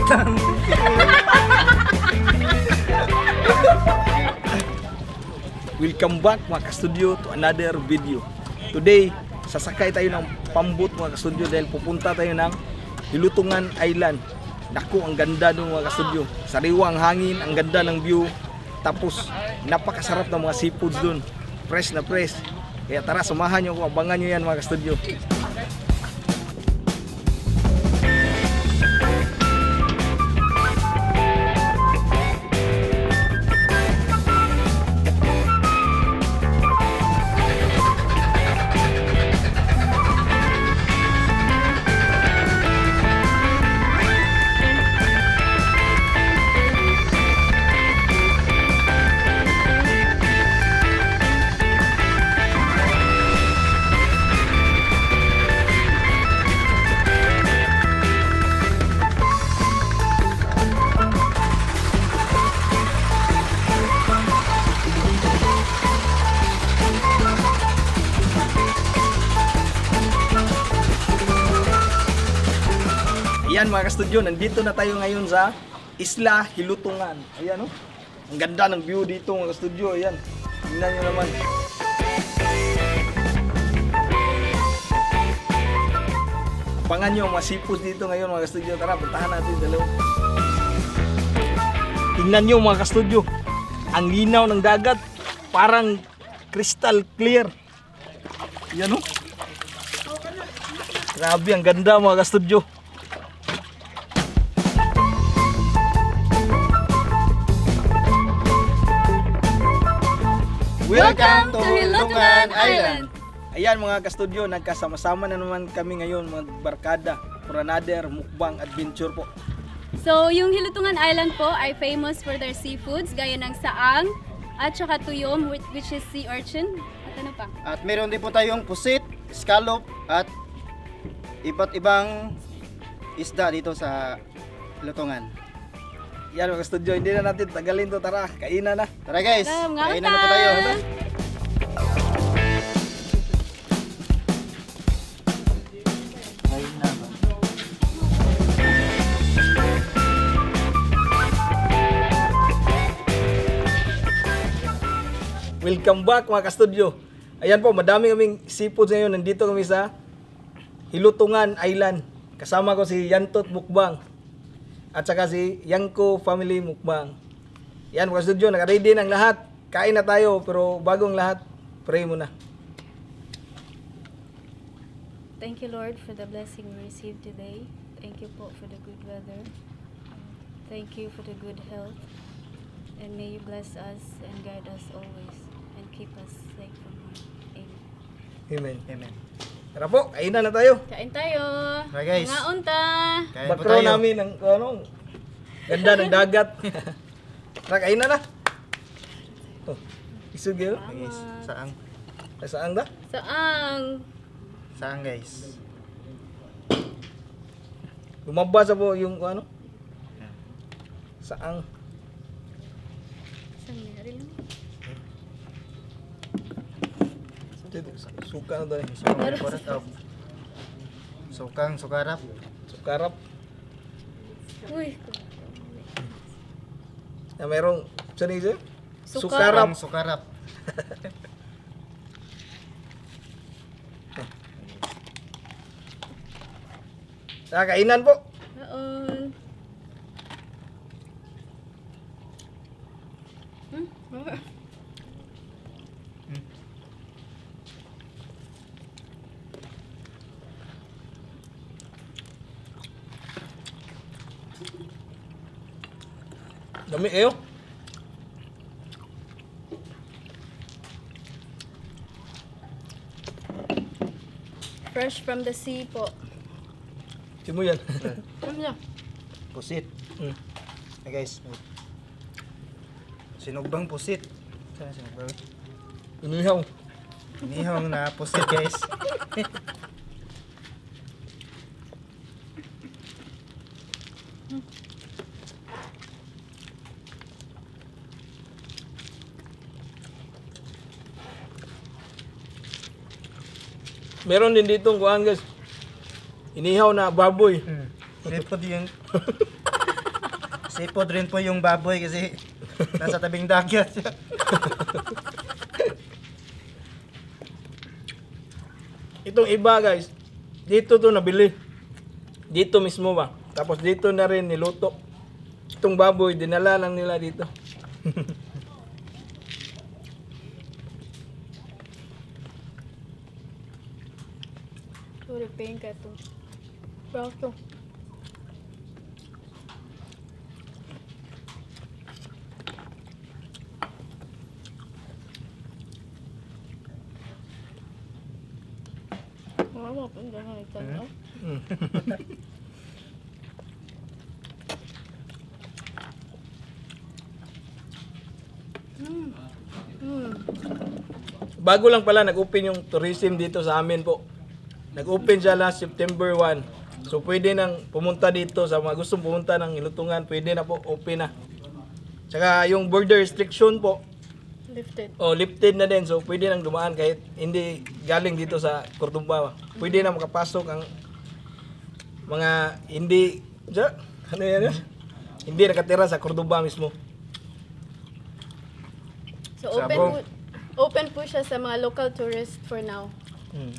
Welcome back mga ka-studio to another video. Today, sasakay tayo ng pambot mga ka-studio dahil pupunta tayo ng Hilutungan Island. Naku, ang ganda doon mga ka-studio. Sariwa ang hangin, ang ganda ng view. Tapos, napakasarap ng mga seafoods doon. Fresh na fresh. Kaya tara, samahan nyo ako, abangan nyo yan mga ka-studio. Ayan mga ka-studio, nandito na tayo ngayon sa Isla Hilutungan. Ayan oh. Ang ganda ng view dito mga ka-studio. Ayan. Tingnan nyo naman. Abangan nyo mga seafoods dito ngayon mga ka-studio. Tara, puntahan natin dalawa. Tingnan nyo mga ka-studio. Ang linaw ng dagat. Parang crystal clear. Ayan oh. Grabe, ang ganda mga ka-studio. Welcome to Hilutungan Island! Ayan mga ka-studio, nagkasama-sama na naman kami ngayon mga barkada for another mukbang adventure po. So, yung Hilutungan Island po ay famous for their seafoods gaya ng saang at saka tuyom which is sea urchin. At ano pa? At meron din po tayong pusit, scallop at iba't ibang isda dito sa Hilutungan. Yan mga ka-studio, hindi na natin tagalin to, tara, kainan na. Tara guys, Tara, kainan na po tayo. Welcome back mga ka-studio. Ayan po, madami kaming seafoods ngayon. Nandito kami sa Hilutungan Island. Kasama ko si Yantot Mukbang at saka si Yanko Family Mukbang. Yan mga ka-studio, naka-ready ng lahat. Kain na tayo, pero bagong lahat, pray muna. Thank you Lord for the blessing we received today. Thank you po for the good weather. Thank you for the good health. And may you bless us and guide us always and keep us safe from harm. Amen. Amen. Amen. Tara po, kainan na tayo. Kain tayo! Tara guys. Mga unta! Kain po Background tayo. namin ng ano, ganda ng dagat. Tara, kainan na. Oh, isog yun. Guys, saang. Saan da? Saang! Saang guys. Lumabas po yung ano? Saang. Saan meron? Suka na tayo. Sukang, sukarap. Sukarap. Uy! Na merong, saan yung isa? Sukarap. Sukarap. Kainan po. Noon. Dami kayo. Fresh from the sea po. Simo yan. Ano niya? Pusit. Mm. Hey guys. Sinugbang pusit. Saan sinugbang? Inihaw. Inihang na pusit guys. Meron din ditong kuhaan guys. Inihaw na baboy. Ito din yung Seafood rin po yung baboy kasi nasa tabing dagat siya. Itong iba guys, dito to nabili. Dito mismo ba? Tapos dito na rin niluto. Itong baboy, dinala lang nila dito. Sorry, pain ka to. Prato. Mama, punta na ito, no? Mm. Bago lang pala nag-open yung tourism dito sa amin po. Nag-open siya last September 1. So pwede nang pumunta dito sa mga gustong pumunta ng Ilutungan, pwede na po, open na. Tsaka yung border restriction po, Lifted. lifted na din. So pwede nang dumaan kahit hindi galing dito sa Cordoba. Pwede na makapasok ang mga hindi ano yan? Hindi nakatira sa Cordoba mismo. So Sabong. open po siya sa mga local tourists for now. Hmm.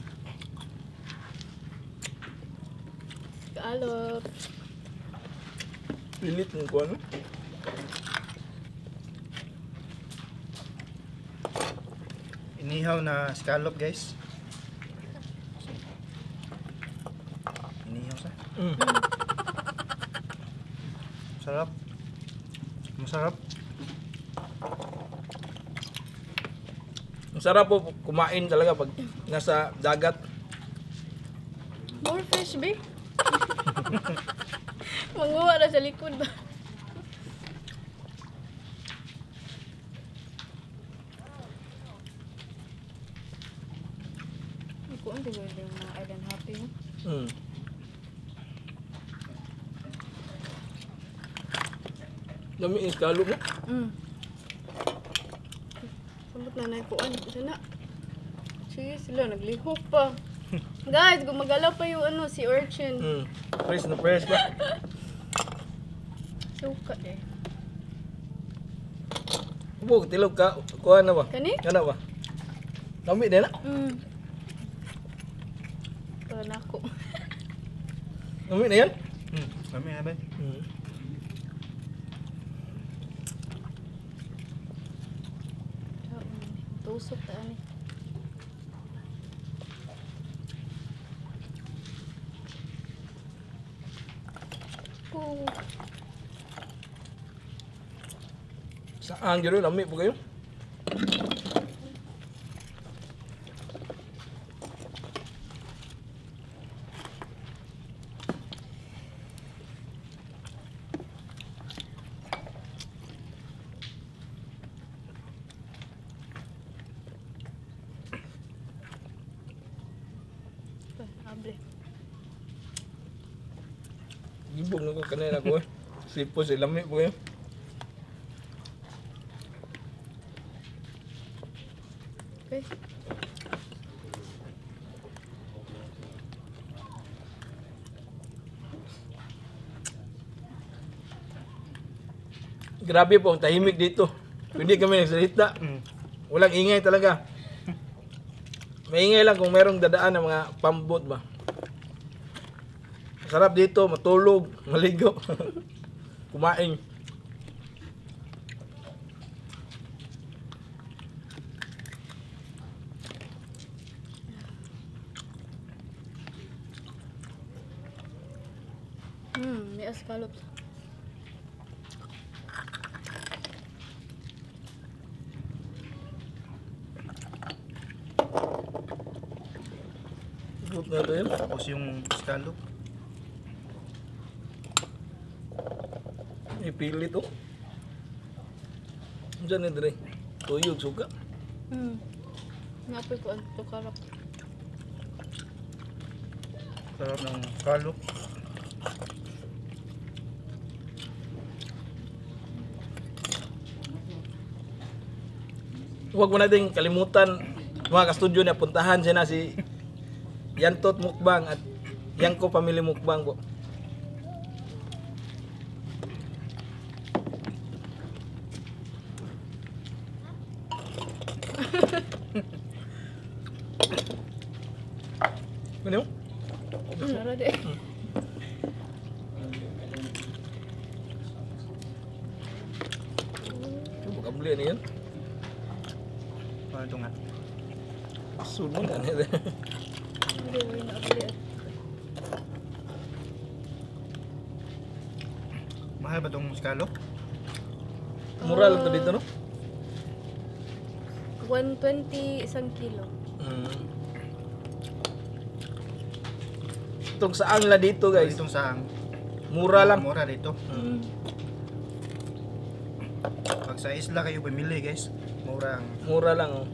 Alop. Pilit mo ko ano? Inihaw na scallop guys. Inihaw sa. Mm. Sarap. Masarap. Ang sarap po kumain talaga pag nasa dagat. More fish, be? Manguha na sa likod ba? Ako ang tigil yung mga island hopping. Mm. Dami yung skalo mo. Sambot na naikuan. Sana. Sige sila, naglihok pa. Guys, gumagalaw pa yung si urchin. Mm. Fresh na fresh ba? Suka eh. Ubo, tilog ka. Kuha na ba? Kani? Kana ba? Dami din na. Ito na ako. Dami na yan? Kami abay. Mm. Tusok ta ani. Oh. Saan gano'n? Dami po kayo? Able. Gibog na ko kanina ko eh. Sipo si lami po kayo. Okay. Grabe po ang tahimik dito. Hindi kami nagsalita. Walang ingay talaga. Maingay lang kung merong dadaan ng mga pambot ba. Sarap dito, matulog, maligo, kumain. May escallops. Good na ito yun. Tapos yung scallop. Ipilit oh. Diyan na dire. Tuyog, suka. Napoy ko ang tukarap. Sarap ng scallop. Huwag mo natin kalimutan mga ka-studio na puntahan siya na si Yantot Mukbang at Yanko Family Mukbang po. uli na yan. Ano ito nga? Sunod na nila. Hindi, wala na uli. Mahal ba itong scallop? Mura lang to dito, no? 120 isang kilo. Itong saang la dito, guys. Itong saang. Mura lang. Mura dito. Mm. Pag sa isla kayo pumili guys, mura ang Mura lang, oh.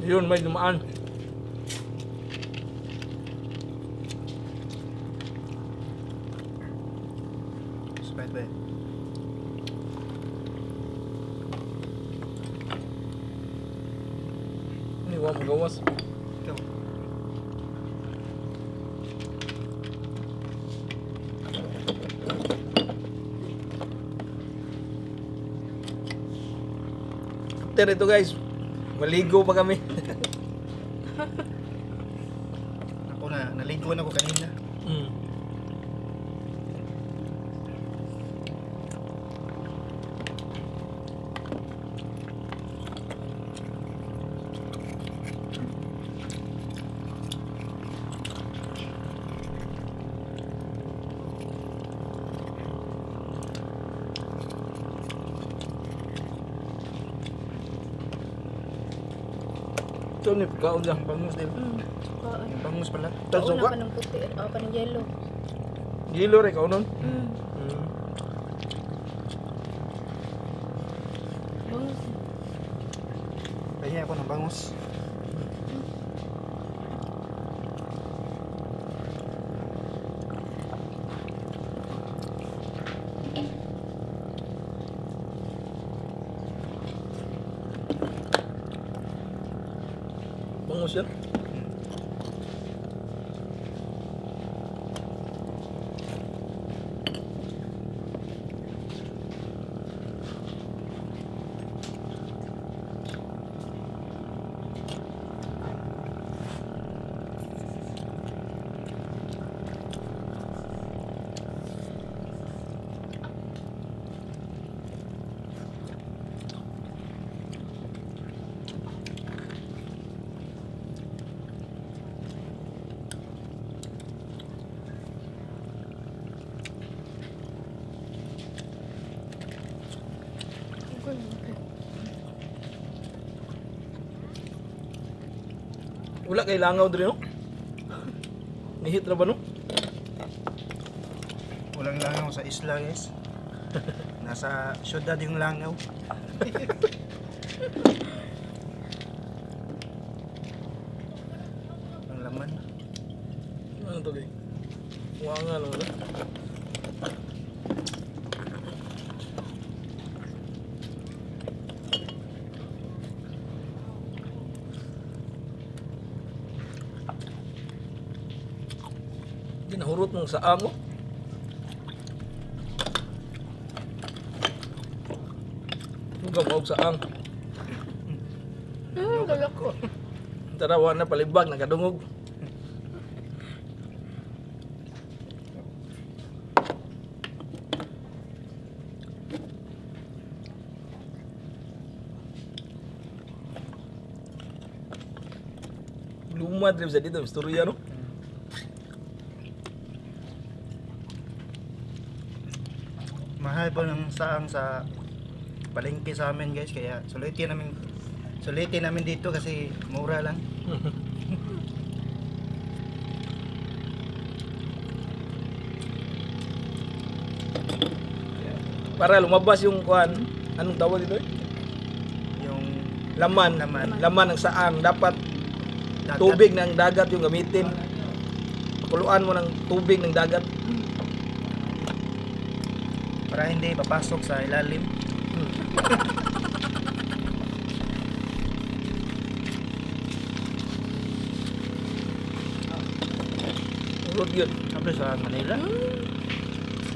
Yun, may dumaan. Sprite ba? Ini wala magawas. Ikaw. After ito, guys, maligo pa kami. Ako naligo na ako kanina. Ito ni pagkaon lang, bangus din. Kaan. Bangus pala. Ito Kauna suka. pa ng puti. Pa ng yellow. Gilo rin, kaunon. Bangus. Kaya ako ng bangus. Bangus yan. Wala kay langaw diri, no? Nihit na ba, no? Walang langaw sa isla guys. Nasa syudad yung langaw. Ang laman. Ano to, guys? Wanga lang, no? Ginahurot mong sa amo. Huwag mo sa ang. Galak ko. Tarawa na palibag, nakadungog. Lumad rin sa dito, istorya, no? Mahal po ng saang sa palengke sa amin guys, kaya sulitin namin dito kasi mura lang. Para lumabas yung kuan, anong tawag dito? Yung Laman. Laman ng saang. Dapat dagat. tubig ng dagat yung gamitin. Pakuluan mo ng tubig ng dagat. Para hindi papasok sa ilalim. Good yun. Sabi sa Manila.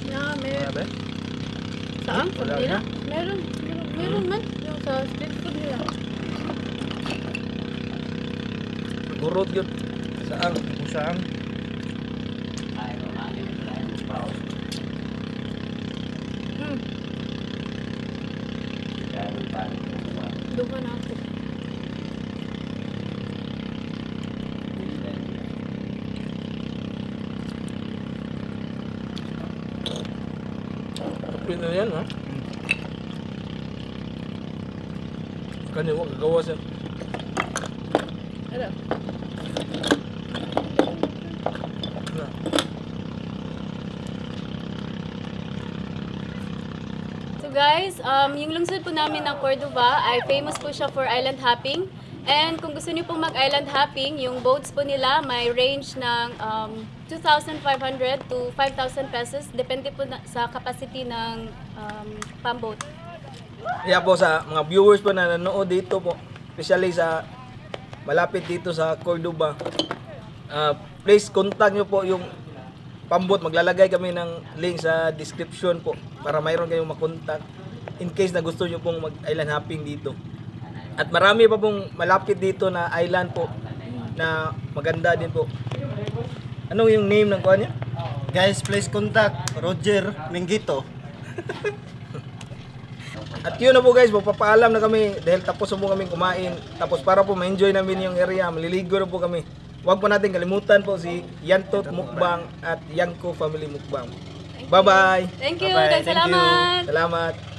Yeah, Wala ba? Saan? Sa Wala kanila? na. Meron man. Yung sa street food nila. Gurot yun. Saan? Kung saan? Duha na ako. Kapit na yan, ha? Kanya mo, kagawa siya. Ano? Na. So guys, yung lungsod po namin ng Cordova ay famous po siya for island hopping. And kung gusto niyo pong mag-island hopping, yung boats po nila may range ng 2,500 to 5,000 pesos. Depende po sa capacity ng pamboat. Kaya po sa mga viewers po na nanood dito po, especially sa malapit dito sa Cordova, please contact nyo po yung pambot. Maglalagay kami ng link sa description po para mayroon kayong makontak in case na gusto nyo pong mag-island hopping dito. At marami pa pong malapit dito na island po na maganda din po. Anong yung name ng kuha niya? Guys, please contact Roger Mingito. At yun na po guys, magpapaalam na kami dahil tapos na po kami kumain. Tapos para po ma-enjoy namin yung area, maliligo na po kami. Huwag po natin kalimutan po si Yantot Mukbang at Yanko Family Mukbang. Bye-bye! Thank you, Bye-bye. guys. Thank you. Salamat! Salamat!